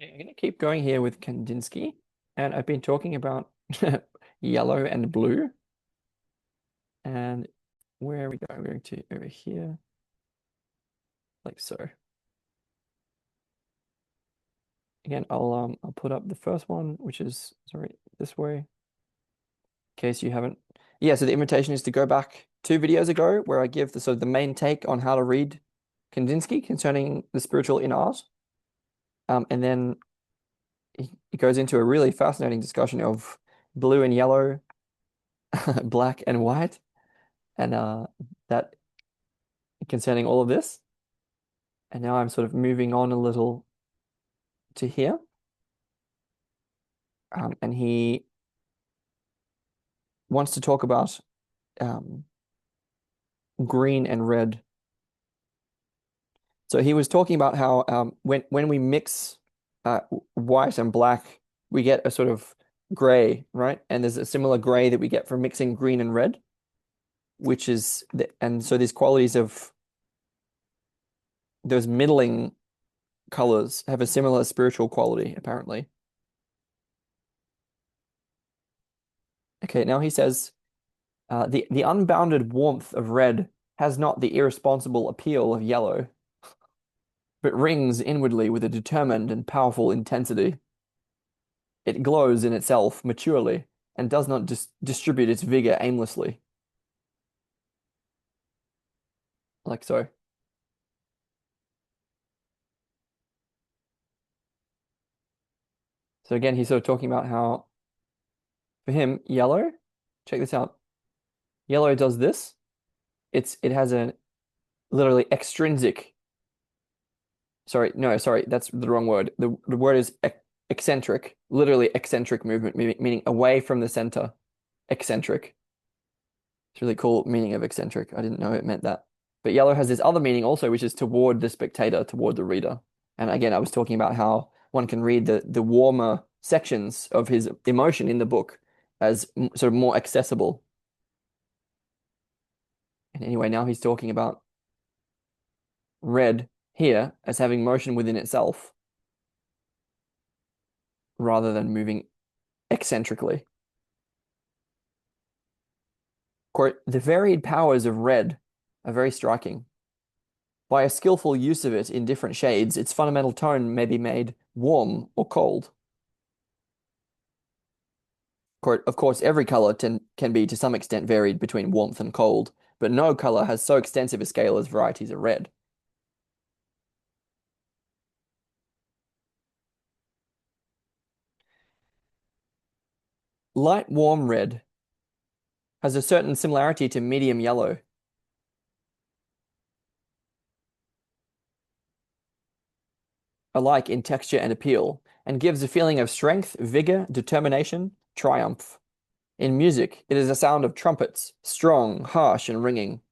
I'm going to keep going here with Kandinsky, and I've been talking about yellow and blue. And where are we going? We're going to over here, like so. Again, I'll put up the first one, which is sorry, this way, in case you haven't. Yeah, so the invitation is to go back 2 videos ago where I give the sort of the main take on how to read Kandinsky concerning the spiritual in art. And then it goes into a really fascinating discussion of blue and yellow, black and white, and that concerning all of this. And now I'm sort of moving on a little to here. And he wants to talk about um, green and red. So he was talking about how when we mix white and black, we get a sort of gray, right? And there's a similar gray that we get from mixing green and red, which is and so these qualities of those middling colors have a similar spiritual quality, apparently. Okay, now he says the unbounded warmth of red has not the irresponsible appeal of yellow, but rings inwardly with a determined and powerful intensity. It glows in itself maturely and does not distribute its vigor aimlessly. Like so. So again, he's sort of talking about how, for him, yellow, check this out. Yellow does this. It has a literally extrinsic. Sorry, no, sorry, that's the wrong word. The word is eccentric, literally eccentric movement, meaning away from the center. Eccentric. It's really cool meaning of eccentric. I didn't know it meant that. But yellow has this other meaning also, which is toward the spectator, toward the reader. And again, I was talking about how one can read the warmer sections of his emotion in the book as sort of more accessible. And anyway, now he's talking about red here as having motion within itself rather than moving eccentrically. Quote, the varied powers of red are very striking. By a skillful use of it in different shades, its fundamental tone may be made warm or cold. Quote, of course, every color can be to some extent varied between warmth and cold, but no color has so extensive a scale as varieties of red. Light warm red has a certain similarity to medium yellow. Alike in texture and appeal, and gives a feeling of strength, vigor, determination, triumph. In music, it is a sound of trumpets, strong, harsh, and ringing.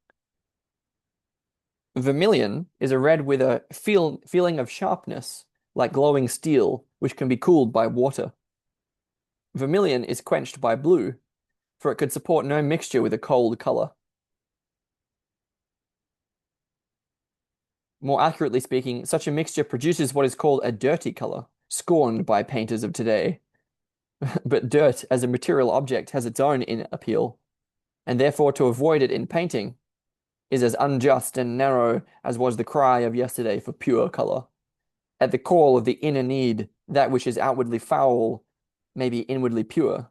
Vermilion is a red with a feeling of sharpness, like glowing steel, which can be cooled by water. Vermilion is quenched by blue, for it could support no mixture with a cold color. More accurately speaking, such a mixture produces what is called a dirty color, scorned by painters of today. But dirt as a material object has its own appeal, and therefore to avoid it in painting is as unjust and narrow as was the cry of yesterday for pure color. At the call of the inner need, that which is outwardly foul may be inwardly pure,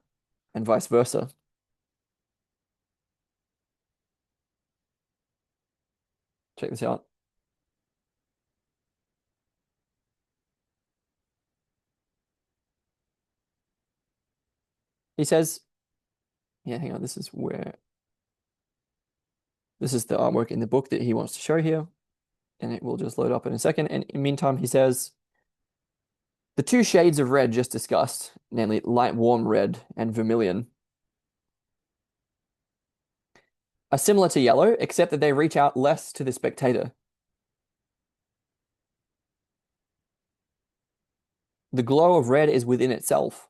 and vice versa. Check this out. He says, yeah, hang on, this is the artwork in the book that he wants to show here, and it will just load up in a second. And in the meantime, he says, the two shades of red just discussed, namely light warm red and vermilion, are similar to yellow, except that they reach out less to the spectator. The glow of red is within itself.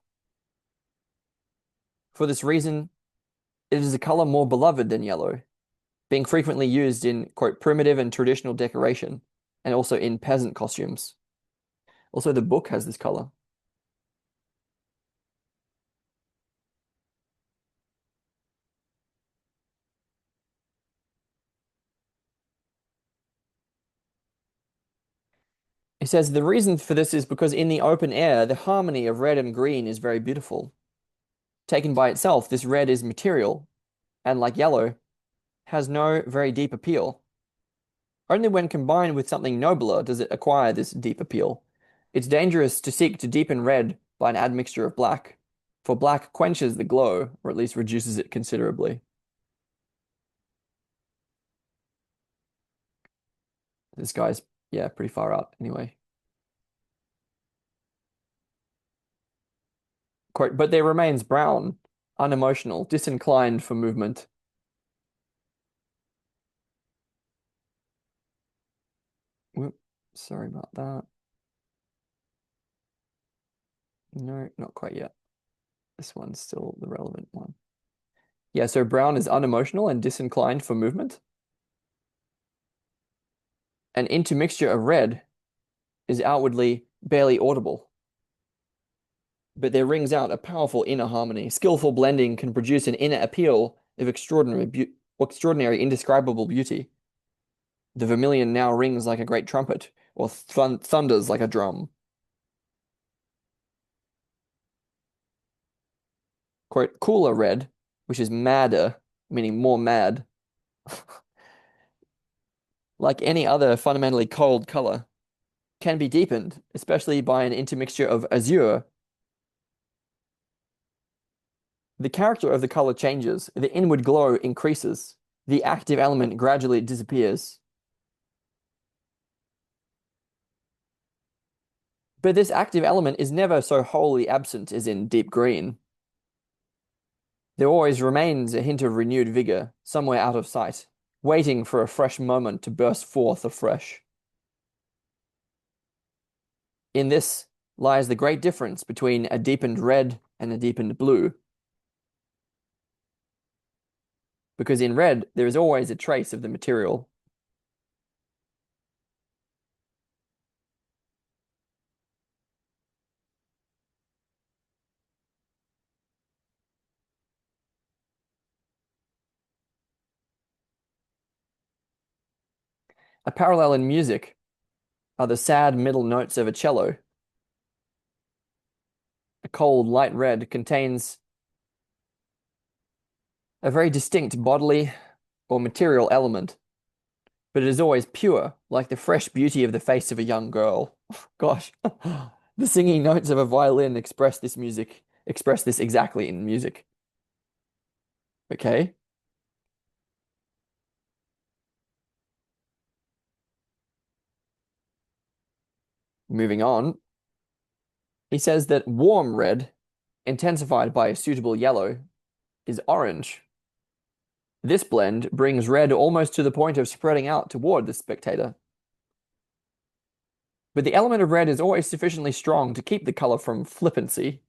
For this reason, it is a color more beloved than yellow, being frequently used in, quote, primitive and traditional decoration, and also in peasant costumes. Also, the book has this color. It says the reason for this is because in the open air, the harmony of red and green is very beautiful. Taken by itself, this red is material, and like yellow, has no very deep appeal. Only when combined with something nobler does it acquire this deep appeal. It's dangerous to seek to deepen red by an admixture of black, for black quenches the glow, or at least reduces it considerably. This guy's, yeah, pretty far out anyway. Quote, but there remains brown, unemotional, disinclined for movement. Whoop, sorry about that. No, not quite yet. This one's still the relevant one. Yeah, so brown is unemotional and disinclined for movement. An intermixture of red is outwardly barely audible, but there rings out a powerful inner harmony. Skillful blending can produce an inner appeal of extraordinary, indescribable beauty. The vermilion now rings like a great trumpet, or thunders like a drum. Quote, cooler red, which is madder, meaning more mad, like any other fundamentally cold color, can be deepened, especially by an intermixture of azure. The character of the color changes, the inward glow increases, the active element gradually disappears. But this active element is never so wholly absent as in deep green. There always remains a hint of renewed vigor, somewhere out of sight, waiting for a fresh moment to burst forth afresh. In this lies the great difference between a deepened red and a deepened blue. Because in red, there is always a trace of the material. A parallel in music are the sad middle notes of a cello. A cold, light red contains a very distinct bodily or material element, but it is always pure, like the fresh beauty of the face of a young girl. Gosh, the singing notes of a violin express this exactly in music. Okay, moving on. He says that warm red, intensified by a suitable yellow, is orange. This blend brings red almost to the point of spreading out toward the spectator. But the element of red is always sufficiently strong to keep the color from flippancy.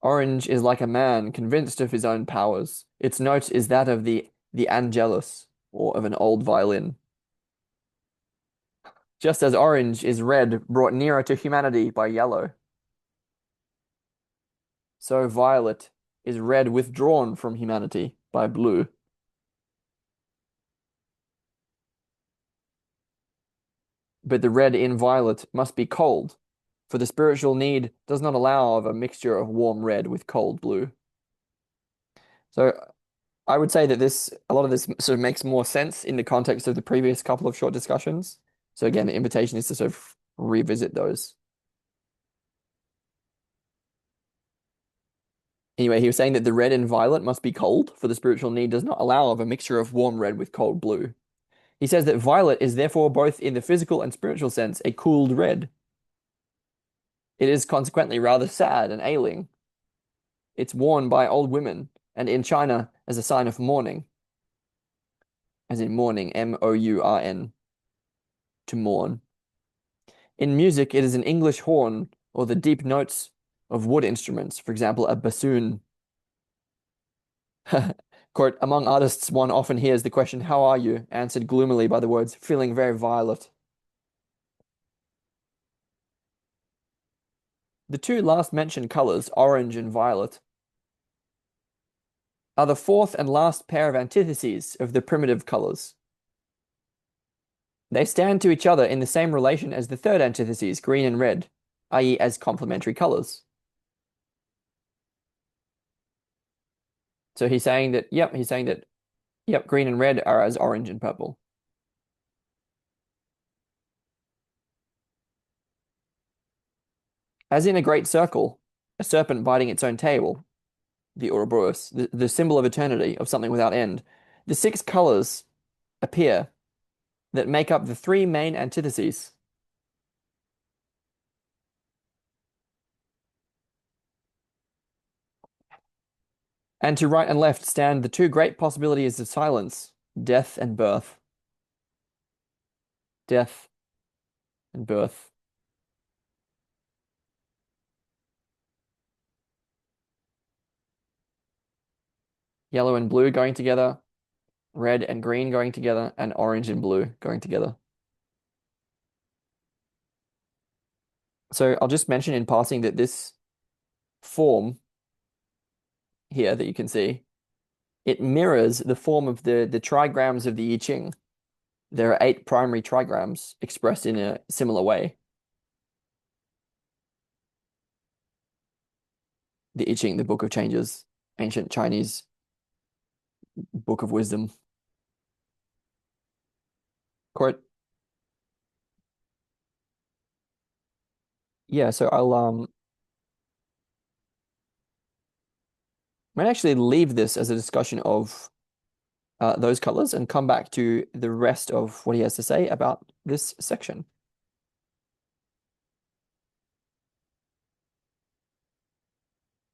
Orange is like a man convinced of his own powers. Its note is that of the angelus, or of an old violin. Just as orange is red brought nearer to humanity by yellow, so violet is red withdrawn from humanity by blue. But the red in violet must be cold, for the spiritual need does not allow of a mixture of warm red with cold blue. So I would say that a lot of this sort of makes more sense in the context of the previous couple of short discussions. So again, the invitation is to sort of revisit those. Anyway, he was saying that the red and violet must be cold, for the spiritual need does not allow of a mixture of warm red with cold blue. He says that violet is therefore both in the physical and spiritual sense a cooled red. It is consequently rather sad and ailing. It's worn by old women, and in China as a sign of mourning, as in mourning, M-O-U-R-N, to mourn. In music, it is an English horn or the deep notes of wood instruments, for example, a bassoon. Quote, among artists, one often hears the question, how are you? Answered gloomily by the words, feeling very violet. The two last mentioned colors, orange and violet, are the fourth and last pair of antitheses of the primitive colors. They stand to each other in the same relation as the third antitheses, green and red, i.e., as complementary colors. So he's saying that, yep, green and red are as orange and purple. As in a great circle, a serpent biting its own tail, the Ouroboros, the symbol of eternity, of something without end, the six colors appear that make up the three main antitheses. And to right and left stand the two great possibilities of silence, death and birth. Death and birth. Yellow and blue going together, red and green going together, and orange and blue going together. So I'll just mention in passing that this form here that you can see, it mirrors the form of the trigrams of the I Ching. There are 8 primary trigrams expressed in a similar way. The I Ching, the Book of Changes, ancient Chinese book of wisdom. Quote, yeah, so I might actually leave this as a discussion of those colors and come back to the rest of what he has to say about this section.